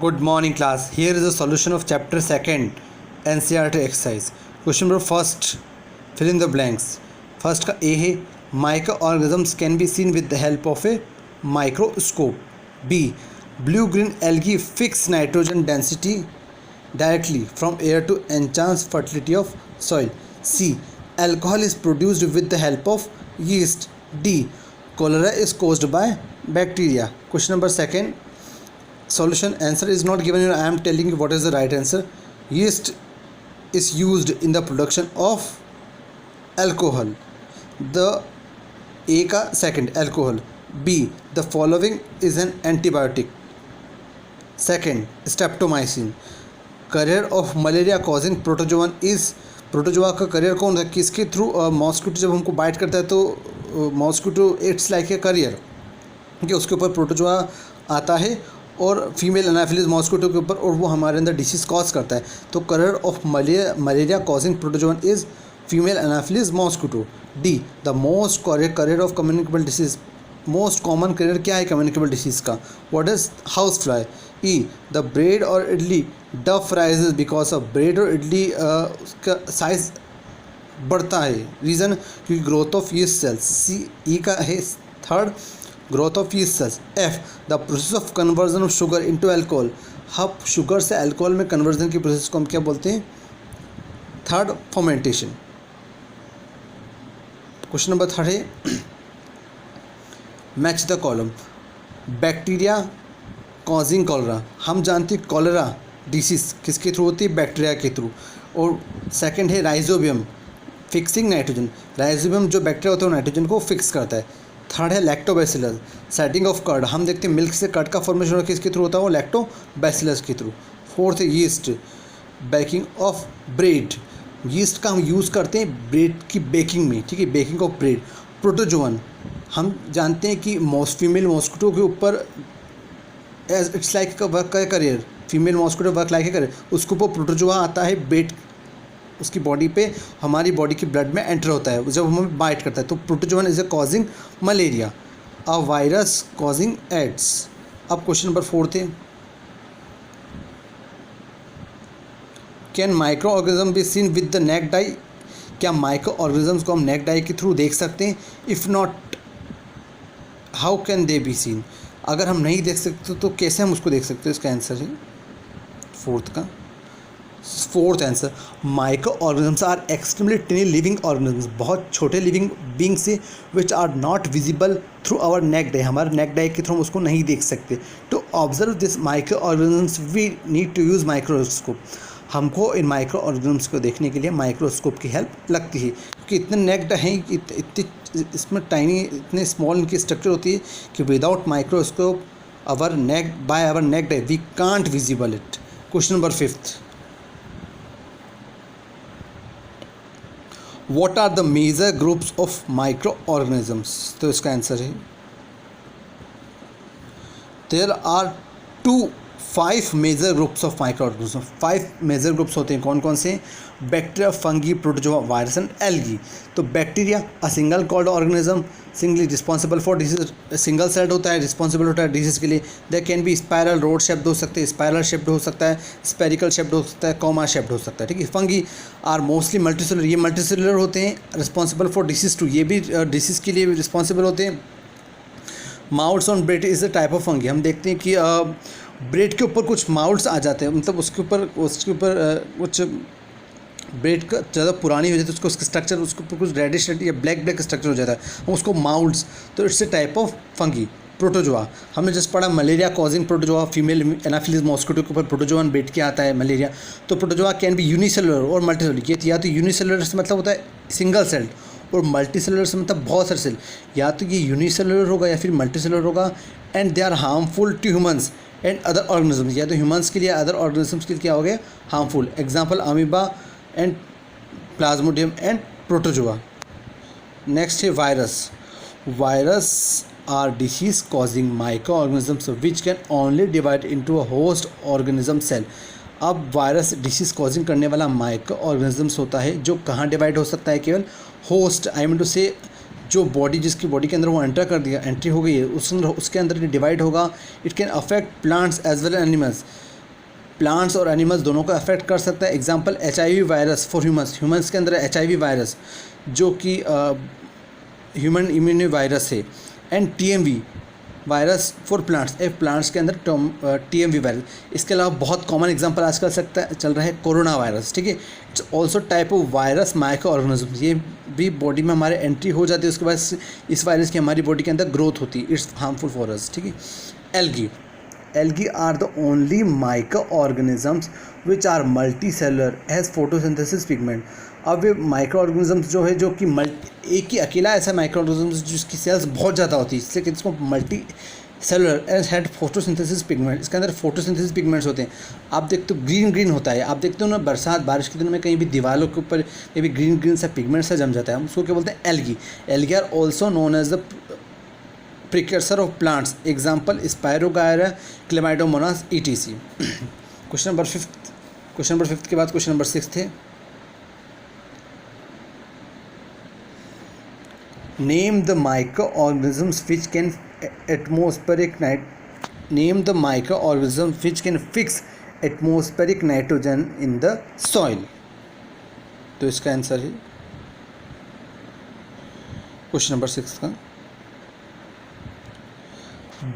Good morning class. Here is the solution of chapter 2nd NCERT exercise. Question number first, fill in the blanks. First का A है, microorganisms can be seen with the help of a microscope. B, blue-green algae fix nitrogen density directly from air to enhance fertility of soil. C, alcohol is produced with the help of yeast. D, cholera is caused by bacteria. Question number second, solution answer is not given here. I am telling you what is the right answer. Yeast is used in the production of alcohol. The A का second alcohol. B, the following is an antibiotic. Second, streptomycin. Career of malaria causing protozoan is, protozoa का career कौन है, किसके through, mosquito जब हमको bite करता है तो mosquito it's like a career कि उसके ऊपर प्रोटोजोआ आता है और फीमेल एनाफिलिस मॉस्किटो के ऊपर, और वो हमारे अंदर डिसीज़ कॉज करता है. तो career of malaria causing protozoan is female Anopheles mosquito. D, the most career of communicable disease. Most common career क्या है कम्युनिकेबल डिसीज़ का? What is house fly. E, the bread और इडली डफ राइजेज बिकॉज ऑफ ब्रेड और इडली उसका size बढ़ता है, reason क्योंकि growth of yeast cells. C, E का है third, growth of yeast cells. F, the process of conversion of sugar into alcohol. हम शुगर से अल्कोहल में कन्वर्जन की प्रोसेस को हम क्या बोलते हैं? Third, fermentation. Question number third है, match the column. Bacteria causing cholera. हम जानते हैं कॉलरा डिसीज़ किसके थ्रू होती है? बैक्टीरिया के थ्रू. और सेकंड है राइजोबियम फिक्सिंग नाइट्रोजन. राइजोबियम जो बैक्टीरिया होता है वो नाइट्रोजन को फिक्स करता है. थर्ड है लैक्टोबैसिलस सेटिंग ऑफ कर्ड. हम देखते हैं मिल्क से कर्ड का फॉर्मेशन किसके थ्रू होता है? वो लैक्टोबैसिलस के थ्रू. फोर्थ है yeast baking of bread. Yeast का हम यूज़ करते हैं ब्रेड की बेकिंग में, ठीक है, बेकिंग ऑफ ब्रेड. प्रोटोजोअन हम जानते हैं कि फीमेल मॉस्किटो के ऊपर एज इट्स लाइक वर्क का career, female mosquito work like a career, उसके ऊपर प्रोटोजोआ आता है बेट उसकी बॉडी पे, हमारी बॉडी की ब्लड में एंटर होता है जब हमें बाइट करता है. तो protozoan is a causing malaria. A virus causing AIDS. अब क्वेश्चन नंबर फोर्थ है, can micro organism be seen with the naked eye. क्या माइक्रो ऑर्गेनिजम्स को हम नेक डाई के थ्रू देख सकते हैं? If not, how can they be seen. अगर हम नहीं देख सकते तो कैसे हम उसको देख सकते हैं? इसका आंसर है fourth answer, micro organisms are extremely tiny living organisms. बहुत छोटे लिविंग बींग से which are not visible through our neck eye. हमारे नेक डाई के थ्रू हम उसको नहीं देख सकते. To observe this micro organisms we need to use microscope. हमको इन माइक्रो ऑर्गेनिजम्स को देखने के लिए माइक्रोस्कोप की हेल्प लगती है, क्योंकि इतने नेक्ड हैं कि इतने इसमें टाइनी, इतने स्मॉल इनकी स्ट्रक्चर होती है कि without microscope our neck by our neck die we can't visible it. Question number fifth, what are the major groups of micro organisms. तो इसका आंसर है, there are 5 major groups of micro organism. 5 major groups होते हैं. कौन कौन से? Bacteria, fungi, protozoa, virus and algae. तो bacteria a single called organism singly responsible for disease. Single celled होता है, रिस्पॉन्सिबल होता है डिसीज के लिए. They can be spiral, road shaped हो सकते हैं, स्पायरल शेप्ड हो सकता है, स्पेरिकल शेप्ड हो सकता है, कॉमा शेप्ड हो सकता है, ठीक है. Fungi are mostly multicellular. ये मल्टीसेलुलर होते हैं, रिस्पॉन्सिबल फॉर डिसीज टू. ये भी डिसीज के लिए रिस्पॉन्सिबल होते हैं. Moulds on bread is a type of fungi. हम देखते हैं कि ब्रेड के ऊपर कुछ माउल्ट्स आ जाते हैं, मतलब उसके ऊपर कुछ ब्रेड का ज़्यादा पुरानी हो जाती है, उसका स्ट्रक्चर, उसके ऊपर कुछ रेडिश या ब्लैक स्ट्रक्चर हो जाता है, हम उसको माउल्ट्स. तो it's a type of fungi. Protozoa हमने जस्ट पढ़ा, malaria causing protozoa. Female Anopheles mosquito के ऊपर प्रोटोजोआ बैठ के आता है मलेरिया. तो प्रोटोजोआ कैन बी यूनिसेलुलर और मल्टीसेलुलर. ये या तो यूनिसेलुलर से मतलब होता है सिंगल सेल्ड, और मल्टीसेलुलर से मतलब बहुत सारे सेल. या तो ये यूनिसेलुलर होगा या फिर मल्टीसेलुलर होगा. And they are harmful to humans and other organisms. या तो ह्यूमंस के लिए अदर ऑर्गेनिजम्स के लिए क्या हो गया? Harmful. Example amoeba and plasmodium and protozoa. Next है virus. Virus are disease causing micro organisms which can only divide into a host organism cell. अब वायरस डिसीज कॉजिंग करने वाला माइक्रो ऑर्गेनिजम्स होता है जो कहाँ डिवाइड हो सकता है? केवल होस्ट, आई मीन टू से जो बॉडी, जिसकी बॉडी के अंदर वो एंटर कर दिया, एंट्री हो गई है, उसके अंदर डिवाइड होगा. It can affect plants as well animals. Plants और एनिमल्स दोनों को अफेक्ट कर सकता है। Example HIV virus for humans के अंदर HIV वायरस जो कि ह्यूमन इम्यून वायरस है, and TMV virus for plants, plants के अंदर TMV वायरस। इसके अलावा बहुत कॉमन एग्जांपल आजकल चल रहा है कोरोना वायरस, ठीक है। It's also type of virus micro organism, ये भी बॉडी में हमारे एंट्री हो जाती है, उसके बाद इस वायरस की हमारी बॉडी के अंदर ग्रोथ होती है। इट्स हार्मफुल फॉर अस, ठीक है। Algae are the only micro organisms which are multi cellular has photosynthesis pigment. अब ये माइक्रो ऑर्गेनिजम्स जो है, जो कि एक ही अकेला ऐसा माइक्रो ऑर्गेनिजम्स जिसकी सेल्स बहुत ज़्यादा होती है, इसलिए इसको multi cellular as had photosynthesis pigment. इसके अंदर फोटोसिंथेसिस पिगमेंट्स होते हैं। आप देखते हो ग्रीन होता है, आप देखते हो ना बारिश के दिनों में कहीं भी दीवारों के ऊपर कहीं भी ग्रीन सा पिगमेंट सा जम जाता है, हम उसको क्या बोलते हैं? Algae. Algae are also known as the precursor of plants, example spirogyra, chlamydomonas ETC। Question number 5 के बाद क्वेश्चन नंबर 6 थे। Name the microorganisms which can fix atmospheric nitrogen in the soil। तो इसका आंसर है क्वेश्चन नंबर 6 का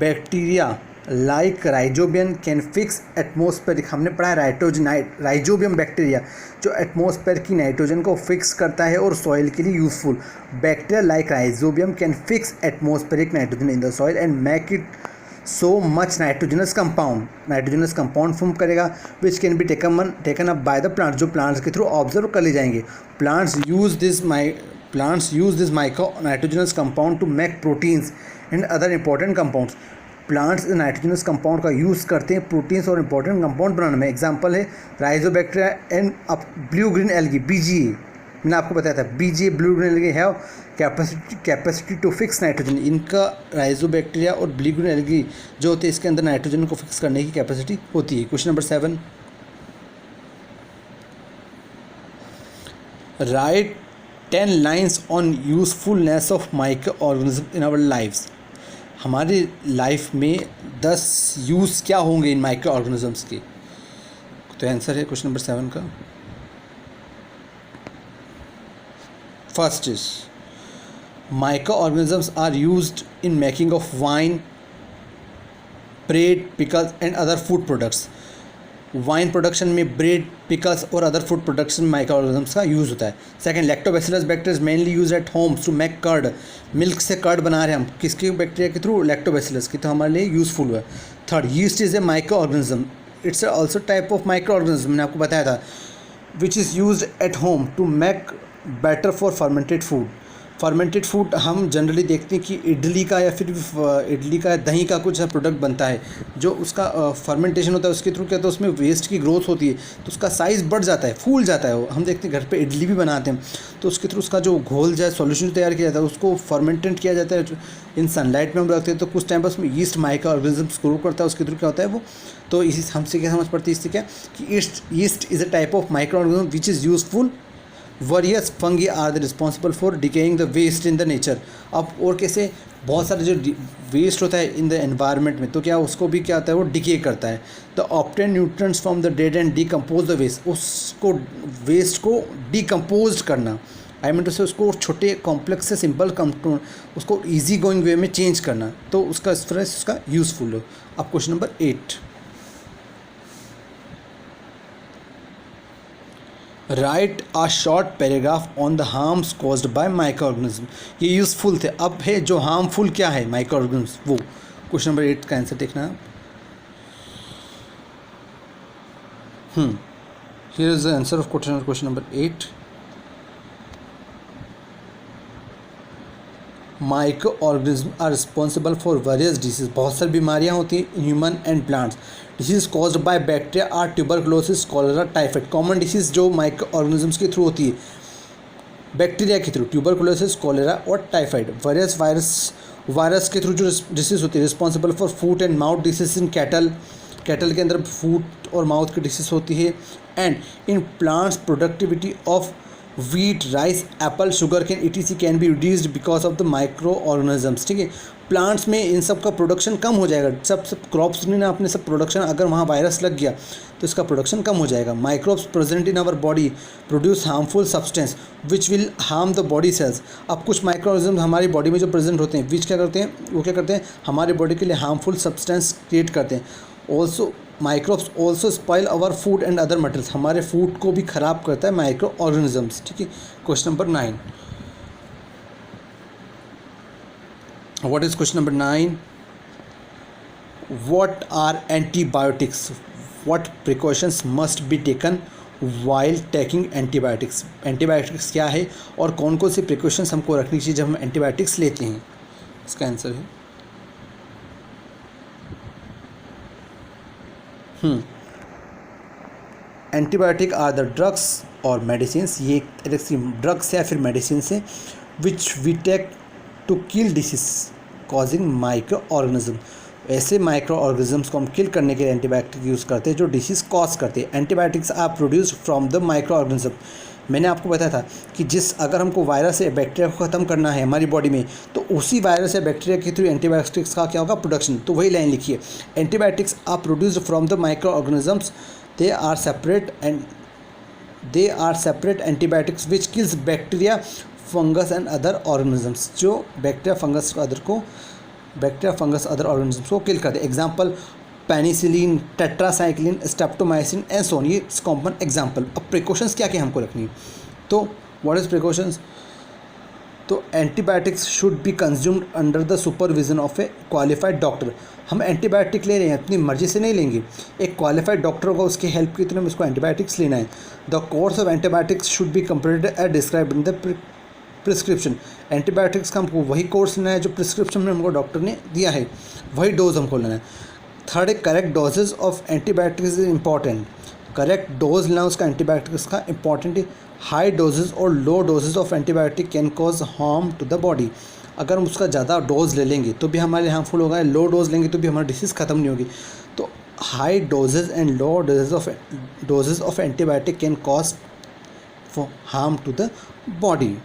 bacteria like rhizobium can fix atmospheric. हमने पढ़ा है राइजोबियम बैक्टीरिया जो एटमॉस्फेयर की नाइट्रोजन को फिक्स करता है और सॉइल के लिए useful. Bacteria like rhizobium can fix atmospheric nitrogen in the soil and make it so much nitrogenous compound form करेगा which can be taken up by the plant, जो plants के through observe कर ली जाएंगे। Plants use this micro nitrogenous compound to make proteins and other important compounds. Plants nitrogenous compound का use करते हैं proteins और इंपॉर्टेंट कंपाउंड बनाने में। एग्जांपल है rhizobacteria and blue green algae, BGA। मैंने आपको बताया था BGA blue green algae have capacity to fix nitrogen. इनका राइजोबैक्टीरिया और ब्लू ग्रीन एल्गी जो होते हैं इसके अंदर नाइट्रोजन को फिक्स करने की कैपेसिटी होती है। Question number 7, write 10 lines on usefulness of micro organism in our lifes. हमारी लाइफ में 10 यूज़ क्या होंगे इन माइक्रो ऑर्गेनिजम्स के? तो आंसर है क्वेश्चन नंबर 7 का। First is micro organisms are used in making of wine, bread, pickles and other food products. Wine production में bread, pickles और अदर फूड प्रोडक्शन में माइक्रो ऑर्गेनिजम्स का यूज़ होता है। Second, lactobacillus bacteria mainly use at homes to make curd. Milk से curd बना रहे हैं हम, किसके बैक्टीरिया के थ्रू? लैक्टोबैसिलस की, तो हमारे लिए यूज़फुल हुआ। Third, yeast is a micro organism, it's also type of micro organism, मैंने आपको बताया था, which is use at home to make batter for fermented food. हम जनरली देखते हैं कि इडली का या फिर इडली का दही का कुछ प्रोडक्ट बनता है, जो उसका फर्मेंटेशन होता है, उसके थ्रू क्या होता है, उसमें वेस्ट की ग्रोथ होती है, तो उसका साइज़ बढ़ जाता है, फूल जाता है। हम देखते हैं घर पे इडली भी बनाते हैं, तो उसके थ्रू उसका जो घोल जो सॉल्यूशन तैयार किया जाता है उसको फर्मेंटेड किया जाता है, इन सनलाइट में हम रखते हैं, तो कुछ टाइम पर उसमें ईस्ट माइक्रो ऑर्गेनिज्म्स ग्रो करता है, उसके थ्रू क्या होता है वो, तो इसी हमसे क्या समझ पड़ती है इससे क्या कि east is a type of micro organism which is useful. Various fungi are the responsible for decaying the waste in the nature। अब और कैसे बहुत सारे जो वेस्ट होता है इन द एनवायरनमेंट में, तो क्या उसको भी क्या होता है, वो डिके करता है। The obtain nutrients from the dead and decompose the waste, उसको वेस्ट को डिकम्पोज करना, आई मीन टू से उसको छोटे कॉम्प्लेक्स से सिंपल उसको ईजी गोइंग वे में चेंज करना, तो उसका इस तरह से उसका यूज़फुल हो। अब question number 8, right a short paragraph on the harms caused by micro organism. ये यूज़फुल थे। अब है जो हार्मफुल क्या है माइक्रो ऑर्गेनिज्म, वो क्वेश्चन नंबर 8 का आंसर देखना है। Here is the answer of question number 8। Micro organism are responsible for various disease. बहुत सारी बीमारियाँ होती हैं in human and plants. Disease caused by bacteria are tuberculosis, cholera, typhoid. Common disease जो micro organisms के through होती है, bacteria के थ्रू, ट्यूबरकुलोसिस, कॉलेरा और टाइफाइड। वेरियस वायरस के थ्रू जो डिसीज होती है, responsible for foot and mouth disease in cattle के अंदर फूट और माउथ की डिसीज होती है। And in plants productivity of wheat, rice, apple, sugar cane etc can be reduced because of the microorganisms. ठीक है, प्लांट्स में इन सब का प्रोडक्शन कम हो जाएगा. सब क्रॉप्स में ना अपने सब प्रोडक्शन, अगर वहाँ वायरस लग गया तो इसका प्रोडक्शन कम हो जाएगा. Microbes present in our body produce harmful substance which will harm the body cells. अब कुछ माइक्रोऑर्गेनिज्म हमारी बॉडी में जो प्रेजेंट होते हैं, विच क्या करते हैं, वो क्या करते हैं, हमारे बॉडी के लिए हार्मफुल सब्सटेंस क्रिएट करते हैं. Also microbes also spoil our food and other materials. हमारे फूड को भी ख़राब करता है माइक्रो ऑर्गेनिजम्स. ठीक है. Question number 9. What is question number 9? What are antibiotics? What precautions must be taken while taking antibiotics? Antibiotics क्या है और कौन कौन सी precautions हमको रखनी चाहिए जब हम antibiotics लेते हैं? इसका आंसर है एंटीबायोटिक आर द ड्रग्स और मेडिसिन्स. ये ड्रग्स या फिर मेडिसिन है which we take to kill disease causing micro organism. ऐसे माइक्रो ऑर्गेनिजम्स को हम किल करने के लिए एंटीबायोटिक यूज़ करते हैं जो डिसीज़ कॉज करते हैं. Antibiotics are produced from the micro organism. मैंने आपको बताया था कि अगर हमको वायरस या बैक्टीरिया को ख़त्म करना है हमारी बॉडी में, तो उसी वायरस या बैक्टीरिया के थ्रू एंटीबायोटिक्स का क्या होगा, प्रोडक्शन. तो वही लाइन लिखिए, antibiotics are produced from the micro organisms. They are separate antibiotics which kills bacteria, fungus and other organisms. जो बैक्टीरिया फंगस अदर ऑर्गेनिजम्स को किल करते हैं. Example penicillin, tetracycline, streptomycin and so on. ये common example. अब precautions क्या क्या हमको रखनी है, तो व्हाट इज़ प्रिकॉशंस. तो antibiotics should be consumed under the supervision of a qualified doctor. हम एंटीबायोटिक ले रहे हैं, अपनी मर्जी से नहीं लेंगे. एक क्वालिफाइड डॉक्टर होगा, उसकी हेल्प की तरह इसको एंटीबायोटिक्स लेना है. The course of antibiotics should be completed as described in the prescription. Antibiotics का हमको वही कोर्स लेना है जो प्रिस्क्रिप्शन में हमको डॉक्टर ने दिया है, वही डोज हमको लेना है. Third, correct doses of antibiotics is important. Correct dose लेना उसका एंटीबायोटिक्स का इंपॉर्टेंट है. हाई डोजेज और low doses of antibiotic can cause harm to the body. अगर हम उसका ज़्यादा डोज ले लेंगे तो भी हमारे हार्मफुल होगा, लो डोज लेंगे तो भी हमारी डिसीज़ ख़त्म नहीं होगी. तो high doses and low doses of antibiotic can cause harm to the body.